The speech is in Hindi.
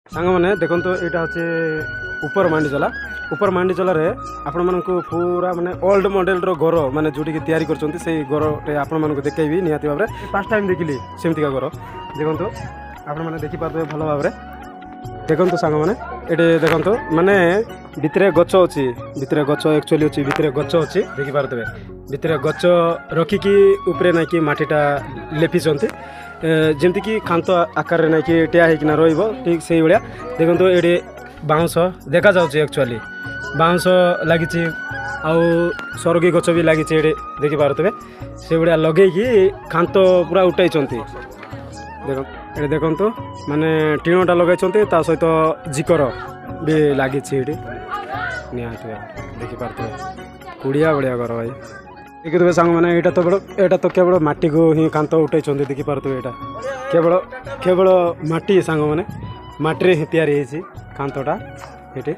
सांग मैंने देखो तो यहाँ हूँ ऊपर मांडीचला ऊपर मांडीचलार आपण मानक पूरा माने ओल्ड मॉडल घर माने जोटी तैयारी कर घर आपण मानक देखी निहाती भाव में फर्स्ट टाइम देखिली सेमतिका घर देखो आपण मैंने देखिपारे भल भाव में देखो सांग मैंने ये देखो माने भितर गच अच्छी भितर गच एक्चुअली अच्छी भितर गच अच्छी देखिपारे भितर गच रखिकी उपरे ना कि मटीटा लेपिंट जमती कि खांत आकार ना कि टिया होना ठीक से भाया देखो ये बाउंस देखा जाऊँच एक्चुअली बाउंस लगी आउ सरगी गच भी लगी देखिपारे से भाया लगे खांत पूरा उठाई देख ये देखो माने टीणटा लगे सहित जिकर भी लगी निहाती देखिपारे कुड़िया बढ़िया घर भाई देखिए सांग मैंने यहाँ तो केवल माटी को ही कांत उठाई देखिपारे यहाँ केवल केवल माटी सांग मैंने माटी ही तैयारी कांतटा ये